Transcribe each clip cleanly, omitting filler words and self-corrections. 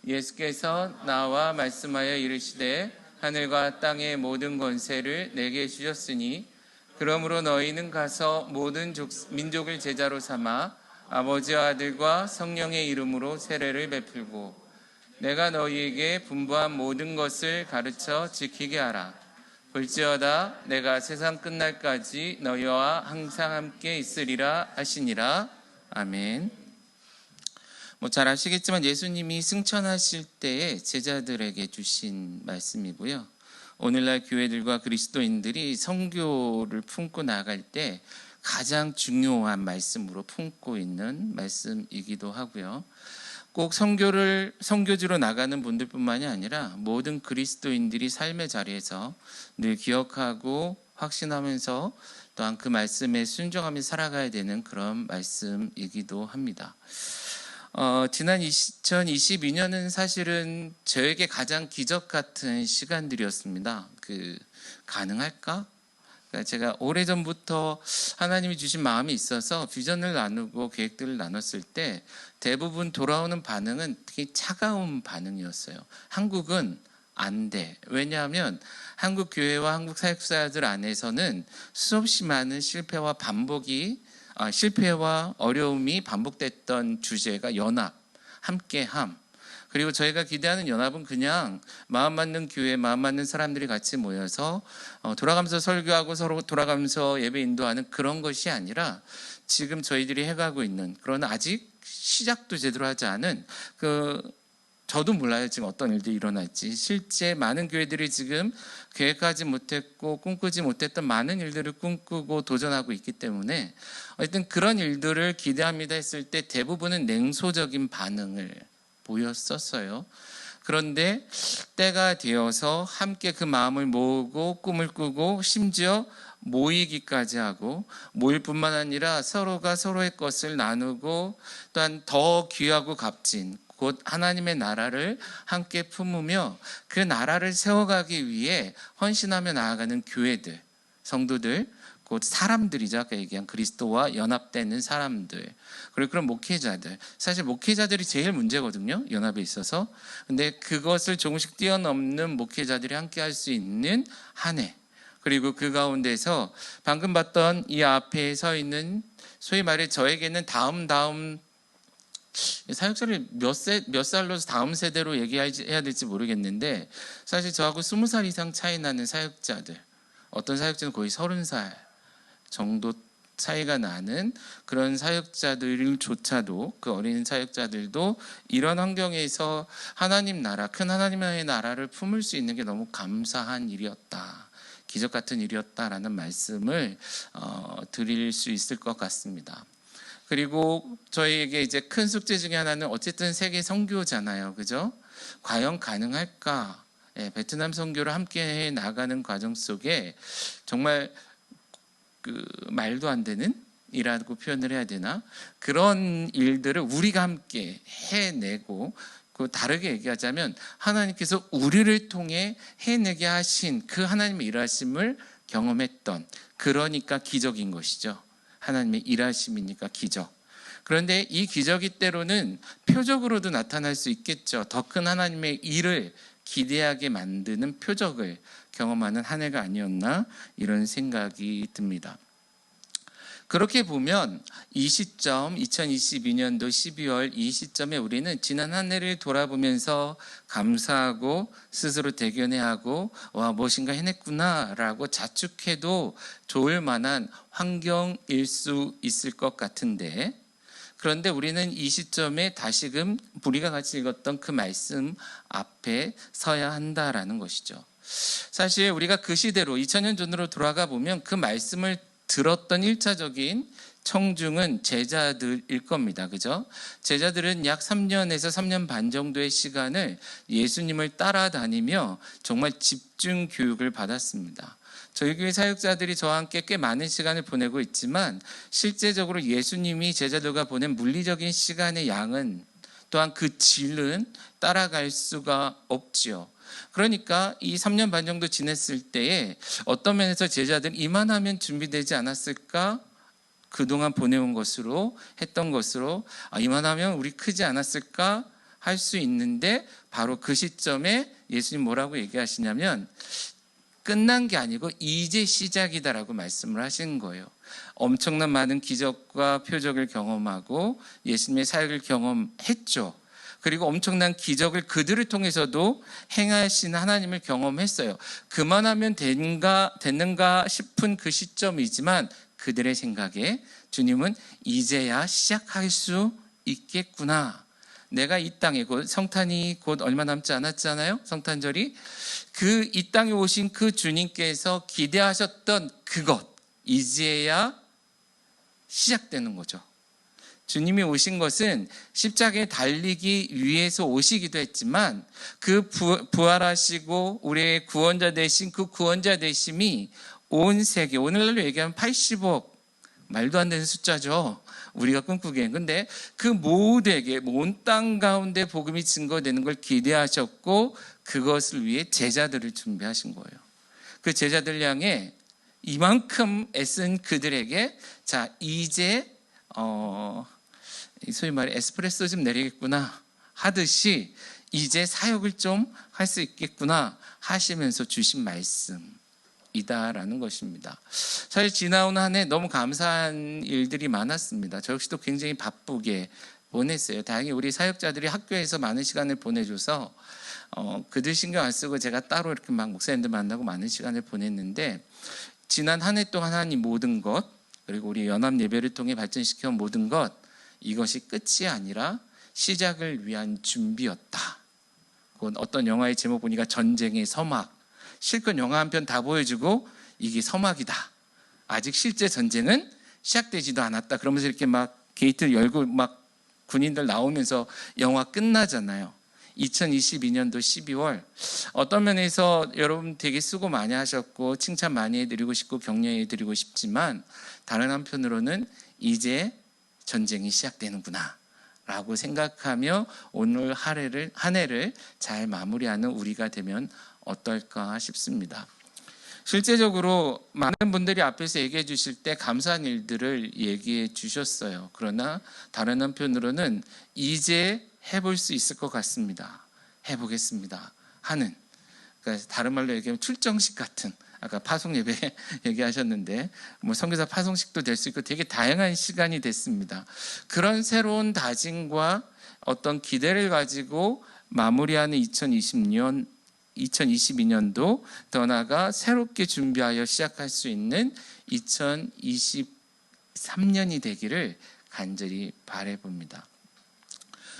예수께서 나와 말씀하여 이르시되 하늘과 땅의 모든 권세를 내게 주셨으니 그러므로 너희는 가서 모든 민족을 제자로 삼아 아버지와 아들과 성령의 이름으로 세례를 베풀고 내가 너희에게 분부한 모든 것을 가르쳐 지키게 하라. 볼지어다 내가 세상 끝날까지 너희와 항상 함께 있으리라 하시니라. 아멘. 잘 아시겠지만 예수님이 승천하실 때에 제자들에게 주신 말씀이고요. 오늘날 교회들과 그리스도인들이 선교를 품고 나갈 때 가장 중요한 말씀으로 품고 있는 말씀이기도 하고요. 꼭 선교지로 나가는 분들뿐만이 아니라 모든 그리스도인들이 삶의 자리에서 늘 기억하고 확신하면서 또한 그 말씀에 순종하며 살아가야 되는 그런 말씀이기도 합니다. 지난 2022년은 사실은 저에게 가장 기적 같은 시간들이었습니다. 가능할까? 그러니까 제가 오래전부터 하나님이 주신 마음이 있어서 비전을 나누고 계획들을 나눴을 때 대부분 돌아오는 반응은 되게 차가운 반응이었어요. 한국은 안 돼. 왜냐하면 한국 교회와 한국 사역자들 안에서는 수없이 많은 실패와 어려움이 반복됐던 주제가 연합, 함께함. 그리고 저희가 기대하는 연합은 그냥 마음 맞는 교회, 마음 맞는 사람들이 같이 모여서 돌아가면서 설교하고 서로 돌아가면서 예배 인도하는 그런 것이 아니라 지금 저희들이 해가고 있는 그런 아직 시작도 제대로 하지 않은 저도 몰라요. 지금 어떤 일들이 일어날지. 실제 많은 교회들이 지금 계획하지 못했고 꿈꾸지 못했던 많은 일들을 꿈꾸고 도전하고 있기 때문에 어쨌든 그런 일들을 기대합니다 했을 때 대부분은 냉소적인 반응을 보였었어요. 그런데 때가 되어서 함께 그 마음을 모으고 꿈을 꾸고 심지어 모이기까지 하고 모일 뿐만 아니라 서로가 서로의 것을 나누고 또한 더 귀하고 값진 곧 하나님의 나라를 함께 품으며 그 나라를 세워가기 위해 헌신하며 나아가는 교회들, 성도들, 곧 사람들이죠. 아까 얘기한 그리스도와 연합되는 사람들, 그리고 그런 목회자들. 사실 목회자들이 제일 문제거든요, 연합에 있어서. 근데 그것을 조금씩 뛰어넘는 목회자들이 함께 할 수 있는 한 해, 그리고 그 가운데서 방금 봤던 이 앞에 서 있는 소위 말해 저에게는 다음 사역자를 몇 살로 다음 세대로 얘기해야 될지 모르겠는데 사실 저하고 20살 이상 차이 나는 사역자들, 어떤 사역자는 거의 30살 정도 차이가 나는 그런 사역자들조차도, 그 어린 사역자들도 이런 환경에서 하나님 나라, 큰 하나님의 나라를 품을 수 있는 게 너무 감사한 일이었다, 기적 같은 일이었다라는 말씀을 드릴 수 있을 것 같습니다. 그리고 저희에게 이제 큰 숙제 중에 하나는 어쨌든 세계 선교잖아요, 그죠? 과연 가능할까? 베트남 선교를 함께 해 나가는 과정 속에 정말 말도 안 되는 이라고 표현을 해야 되나? 그런 일들을 우리가 함께 해내고, 다르게 얘기하자면 하나님께서 우리를 통해 해내게 하신 그 하나님의 일하심을 경험했던, 그러니까 기적인 것이죠. 하나님의 일하심이니까 기적. 그런데 이 기적이 때로는 표적으로도 나타날 수 있겠죠. 더 큰 하나님의 일을 기대하게 만드는 표적을 경험하는 한 해가 아니었나, 이런 생각이 듭니다. 그렇게 보면 이 시점, 2022년도 12월 이 시점에 우리는 지난 한 해를 돌아보면서 감사하고 스스로 대견해하고 무엇인가 해냈구나 라고 자축해도 좋을 만한 환경일 수 있을 것 같은데, 그런데 우리는 이 시점에 다시금 우리가 같이 읽었던 그 말씀 앞에 서야 한다라는 것이죠. 사실 우리가 그 시대로 2000년 전으로 돌아가 보면 그 말씀을 들었던 1차적인 청중은 제자들일 겁니다. 그죠? 제자들은 약 3년에서 3년 반 정도의 시간을 예수님을 따라다니며 정말 집중 교육을 받았습니다. 저희 교회 사역자들이 저와 함께 꽤 많은 시간을 보내고 있지만 실제적으로 예수님이 제자들과 보낸 물리적인 시간의 양은, 또한 그 질은 따라갈 수가 없지요. 그러니까 이 3년 반 정도 지냈을 때에 어떤 면에서 제자들은 이만하면 준비되지 않았을까? 그동안 보내온 것으로, 했던 것으로 이만하면 우리 크지 않았을까? 할 수 있는데 바로 그 시점에 예수님 뭐라고 얘기하시냐면 끝난 게 아니고 이제 시작이다라고 말씀을 하시는 거예요. 엄청난 많은 기적과 표적을 경험하고 예수님의 사역을 경험했죠. 그리고 엄청난 기적을 그들을 통해서도 행하신 하나님을 경험했어요. 그만하면 됐는가 싶은 그 시점이지만 그들의 생각에 주님은 이제야 시작할 수 있겠구나. 내가 이 땅에 곧 성탄이 곧 얼마 남지 않았잖아요. 성탄절이. 그 이 땅에 오신 그 주님께서 기대하셨던 그것 이제야 시작되는 거죠. 주님이 오신 것은 십자가에 달리기 위해서 오시기도 했지만 그 부활하시고 우리의 구원자 되신 그 구원자 되심이 온 세계, 오늘날로 얘기하면 80억, 말도 안 되는 숫자죠. 우리가 꿈꾸기엔. 근데 그 모두에게 온 땅 가운데 복음이 증거되는 걸 기대하셨고 그것을 위해 제자들을 준비하신 거예요. 그 제자들 향해 이만큼 애쓴 그들에게 자 이제 소위 말해 에스프레소 좀 내리겠구나 하듯이 이제 사역을 좀 할 수 있겠구나 하시면서 주신 말씀이다라는 것입니다. 사실 지나온 한 해 너무 감사한 일들이 많았습니다. 저 역시도 굉장히 바쁘게 보냈어요. 다행히 우리 사역자들이 학교에서 많은 시간을 보내줘서 그들 신경 안 쓰고 제가 따로 이렇게 막 목사님들 만나고 많은 시간을 보냈는데 지난 한 해 동안 하나님 모든 것 그리고 우리 연합 예배를 통해 발전시켜 모든 것 이것이 끝이 아니라 시작을 위한 준비였다. 그건 어떤 영화의 제목 보니까 전쟁의 서막. 실컷 영화 한 편 다 보여주고 이게 서막이다. 아직 실제 전쟁은 시작되지도 않았다. 그러면서 이렇게 막 게이트를 열고 막 군인들 나오면서 영화 끝나잖아요. 2022년도 12월 어떤 면에서 여러분 되게 수고 많이 하셨고 칭찬 많이 해드리고 싶고 격려해드리고 싶지만 다른 한편으로는 이제 전쟁이 시작되는구나 라고 생각하며 오늘 한 해를 잘 마무리하는 우리가 되면 어떨까 싶습니다. 실제적으로 많은 분들이 앞에서 얘기해 주실 때 감사한 일들을 얘기해 주셨어요. 그러나 다른 한편으로는 이제 해볼 수 있을 것 같습니다. 해보겠습니다 하는, 그러니까 다른 말로 얘기하면 출정식 같은, 아까 파송 예배 얘기하셨는데 뭐 선교사 파송식도 될 수 있고 되게 다양한 시간이 됐습니다. 그런 새로운 다짐과 어떤 기대를 가지고 마무리하는 2022년도 더 나아가 새롭게 준비하여 시작할 수 있는 2023년이 되기를 간절히 바라봅니다.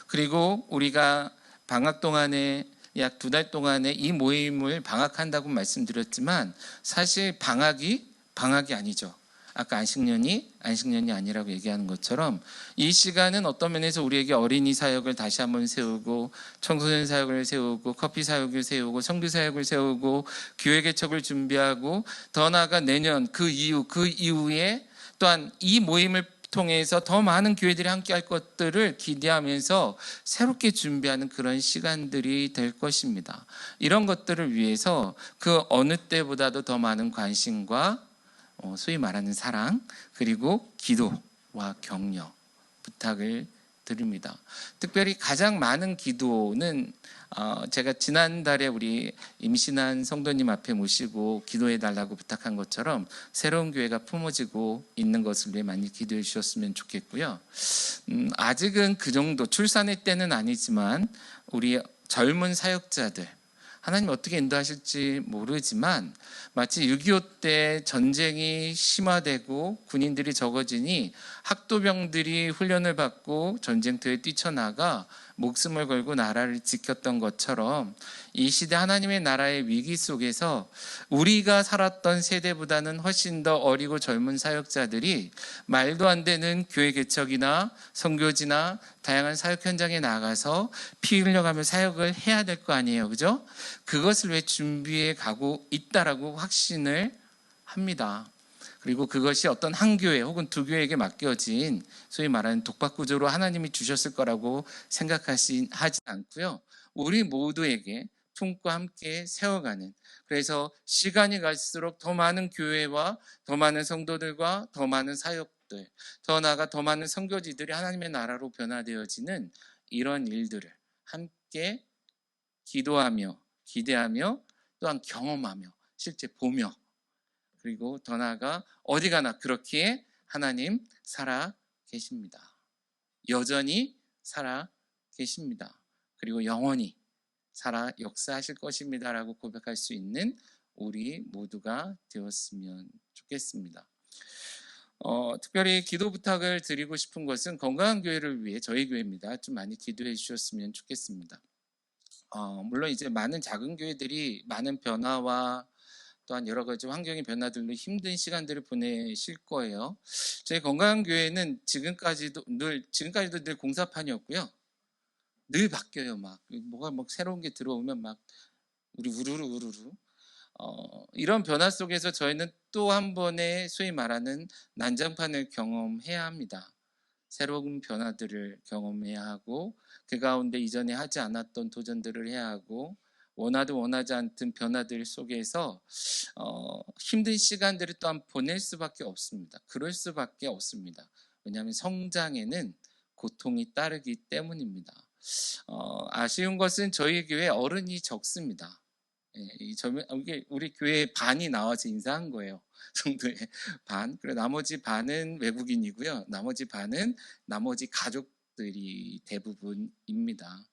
그리고 우리가 방학 동안에 약 2달 동안에 이 모임을 방학한다고 말씀드렸지만 사실 방학이 아니죠. 아까 안식년이 아니라고 얘기하는 것처럼 이 시간은 어떤 면에서 우리에게 어린이 사역을 다시 한번 세우고 청소년 사역을 세우고 커피 사역을 세우고 성교 사역을 세우고 교회 개척을 준비하고 더 나아가 내년 그 이후에 또한 이 모임을 통해서 더 많은 교회들이 함께 할 것들을 기대하면서 새롭게 준비하는 그런 시간들이 될 것입니다. 이런 것들을 위해서 그 어느 때보다도 더 많은 관심과 소위 말하는 사랑 그리고 기도와 격려 부탁을 드립니다. 특별히 가장 많은 기도는 제가 지난달에 우리 임신한 성도님 앞에 모시고 기도해 달라고 부탁한 것처럼 새로운 교회가 품어지고 있는 것을 위해 많이 기도해 주셨으면 좋겠고요. 아직은 그 정도 출산의 때는 아니지만 우리 젊은 사역자들 하나님 어떻게 인도하실지 모르지만 마치 6.25 때 전쟁이 심화되고 군인들이 적어지니 학도병들이 훈련을 받고 전쟁터에 뛰쳐나가 목숨을 걸고 나라를 지켰던 것처럼 이 시대 하나님의 나라의 위기 속에서 우리가 살았던 세대보다는 훨씬 더 어리고 젊은 사역자들이 말도 안 되는 교회 개척이나 선교지나 다양한 사역 현장에 나가서 피 흘려가며 사역을 해야 될 거 아니에요. 그죠? 그것을 왜 준비해 가고 있다라고 확신을 합니다. 그리고 그것이 어떤 한 교회 혹은 두 교회에게 맡겨진 소위 말하는 독박구조로 하나님이 주셨을 거라고 생각하지 않고요. 우리 모두에게 품고 함께 세워가는, 그래서 시간이 갈수록 더 많은 교회와 더 많은 성도들과 더 많은 사역들, 더 나아가 더 많은 선교지들이 하나님의 나라로 변화되어지는 이런 일들을 함께 기도하며 기대하며 또한 경험하며 실제 보며 그리고 더 나아가 어디 가나 그렇게 하나님 살아 계십니다. 여전히 살아 계십니다. 그리고 영원히 살아 역사하실 것입니다라고 고백할 수 있는 우리 모두가 되었으면 좋겠습니다. 특별히 기도 부탁을 드리고 싶은 것은 건강한 교회를 위해 저희 교회입니다. 좀 많이 기도해 주셨으면 좋겠습니다. 물론 이제 많은 작은 교회들이 많은 변화와 또한 여러 가지 환경의 변화들로 힘든 시간들을 보내실 거예요. 저희 건강한 교회는 지금까지도 늘 공사판이었고요. 늘 바뀌어요. 뭐가 새로운 게 들어오면 우리 우르르 이런 변화 속에서 저희는 또 한 번의 소위 말하는 난장판을 경험해야 합니다. 새로운 변화들을 경험해야 하고 그 가운데 이전에 하지 않았던 도전들을 해야 하고 원하든 원하지 않든 변화들 속에서 힘든 시간들을 또한 보낼 수밖에 없습니다. 그럴 수밖에 없습니다. 왜냐하면 성장에는 고통이 따르기 때문입니다. 아쉬운 것은 저희 교회 어른이 적습니다. 이게 우리 교회 반이 나와서 인사한 거예요. 정도의 반. 그리고 나머지 반은 외국인이고요. 나머지 반은 나머지 가족들이 대부분입니다.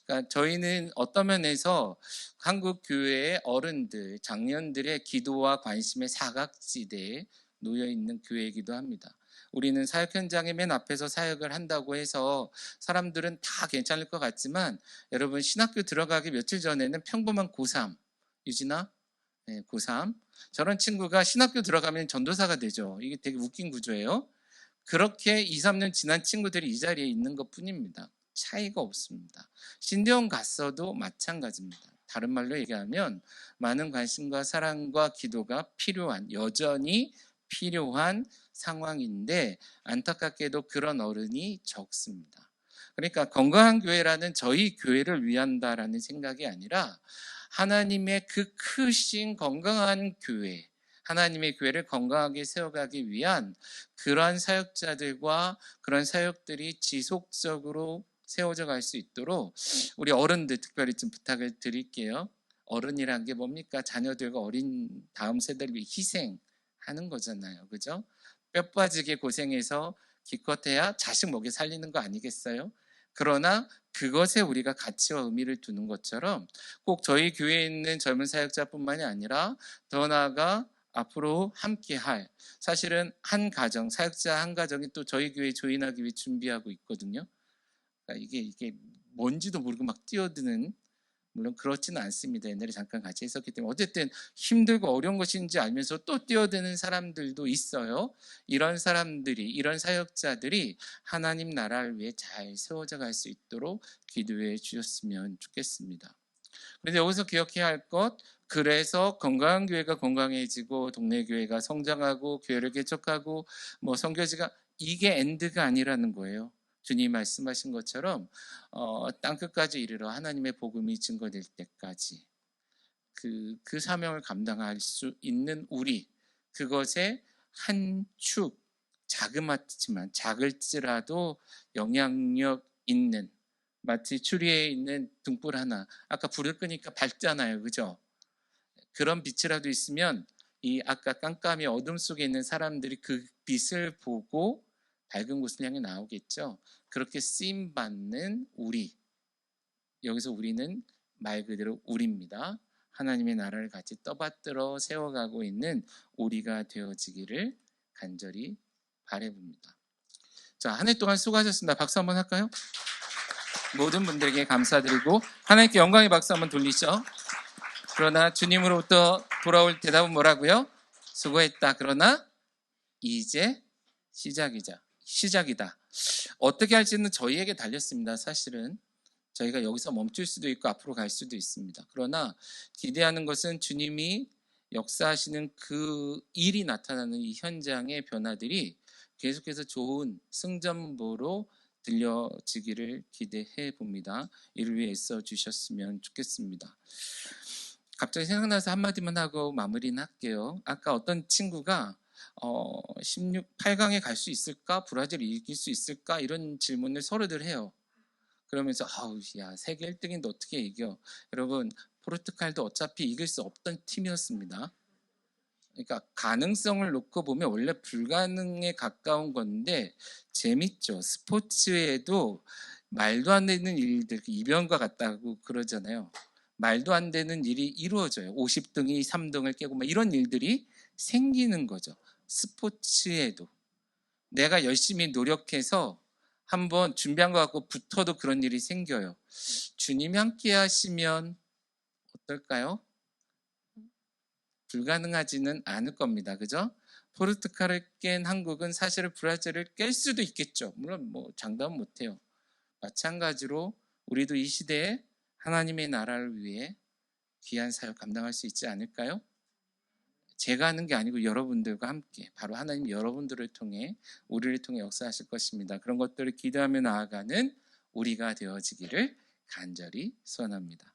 그러니까 저희는 어떤 면에서 한국 교회의 어른들, 장년들의 기도와 관심의 사각지대에 놓여 있는 교회이기도 합니다. 우리는 사역 현장의 맨 앞에서 사역을 한다고 해서 사람들은 다 괜찮을 것 같지만 여러분 신학교 들어가기 며칠 전에는 평범한 고3 유진아? 네, 고3 저런 친구가 신학교 들어가면 전도사가 되죠. 이게 되게 웃긴 구조예요. 그렇게 2, 3년 지난 친구들이 이 자리에 있는 것 뿐입니다. 차이가 없습니다. 신대원 갔어도 마찬가지입니다. 다른 말로 얘기하면 많은 관심과 사랑과 기도가 필요한, 여전히 필요한 상황인데 안타깝게도 그런 어른이 적습니다. 그러니까 건강한 교회라는 저희 교회를 위한다라는 생각이 아니라 하나님의 그 크신 건강한 교회, 하나님의 교회를 건강하게 세워가기 위한 그러한 사역자들과 그런 사역들이 지속적으로 세워져 갈 수 있도록 우리 어른들 특별히 좀 부탁을 드릴게요. 어른이란 게 뭡니까? 자녀들과 어린 다음 세대를 위해 희생하는 거잖아요. 그죠? 뼈 빠지게 고생해서 기껏해야 자식 먹여 살리는 거 아니겠어요? 그러나 그것에 우리가 가치와 의미를 두는 것처럼 꼭 저희 교회에 있는 젊은 사역자뿐만이 아니라 더 나아가 앞으로 함께할 사실은 한 가정, 사역자 한 가정이 또 저희 교회에 조인하기 위해 준비하고 있거든요. 그러니까 이게 뭔지도 모르고 막 뛰어드는 물론 그렇지는 않습니다. 옛날에 잠깐 같이 했었기 때문에 어쨌든 힘들고 어려운 것인지 알면서 또 뛰어드는 사람들도 있어요. 이런 사람들이 이런 사역자들이 하나님 나라를 위해 잘 세워져 갈 수 있도록 기도해 주셨으면 좋겠습니다. 그런데 여기서 기억해야 할 것, 그래서 건강한 교회가 건강해지고 동네 교회가 성장하고 교회를 개척하고 선교지가 이게 엔드가 아니라는 거예요. 주님 말씀하신 것처럼 땅끝까지 이르러 하나님의 복음이 증거될 때까지 그 사명을 감당할 수 있는 우리, 그것의 한 축, 자그맣지만 작을지라도 영향력 있는, 마치 추리에 있는 등불 하나, 아까 불을 끄니까 밝잖아요, 그죠? 그런 빛이라도 있으면 이 아까 깜깜이 어둠 속에 있는 사람들이 그 빛을 보고 밝은 곳을 향해 나오겠죠. 그렇게 쓰임 받는 우리, 여기서 우리는 말 그대로 우리입니다. 하나님의 나라를 같이 떠받들어 세워가고 있는 우리가 되어지기를 간절히 바라봅니다. 자, 한 해 동안 수고하셨습니다. 박수 한번 할까요? 모든 분들에게 감사드리고 하나님께 영광의 박수 한번 돌리죠. 그러나 주님으로부터 돌아올 대답은 뭐라고요? 수고했다. 그러나 이제 시작이다. 어떻게 할지는 저희에게 달렸습니다. 사실은 저희가 여기서 멈출 수도 있고 앞으로 갈 수도 있습니다. 그러나 기대하는 것은 주님이 역사하시는 그 일이 나타나는 이 현장의 변화들이 계속해서 좋은 승전보로 들려지기를 기대해 봅니다. 이를 위해 애써 주셨으면 좋겠습니다. 갑자기 생각나서 한마디만 하고 마무리는 할게요. 아까 어떤 친구가 8강에 갈 수 있을까? 브라질을 이길 수 있을까? 이런 질문을 서로들 해요. 그러면서 아우 야 세계 1등인데 어떻게 이겨? 여러분 포르투갈도 어차피 이길 수 없던 팀이었습니다. 그러니까 가능성을 놓고 보면 원래 불가능에 가까운 건데 재밌죠. 스포츠에도 말도 안 되는 일들, 이변과 같다고 그러잖아요. 말도 안 되는 일이 이루어져요. 50등이 3등을 깨고 막 이런 일들이 생기는 거죠. 스포츠에도. 내가 열심히 노력해서 한번 준비한 것 같고 붙어도 그런 일이 생겨요. 주님이 함께 하시면 어떨까요? 불가능하지는 않을 겁니다. 그죠? 포르투갈을 깬 한국은 사실은 브라질을 깰 수도 있겠죠. 물론 뭐 장담은 못해요. 마찬가지로 우리도 이 시대에 하나님의 나라를 위해 귀한 사역 감당할 수 있지 않을까요? 제가 하는 게 아니고 여러분들과 함께 바로 하나님 여러분들을 통해 우리를 통해 역사하실 것입니다. 그런 것들을 기도하며 나아가는 우리가 되어지기를 간절히 소원합니다.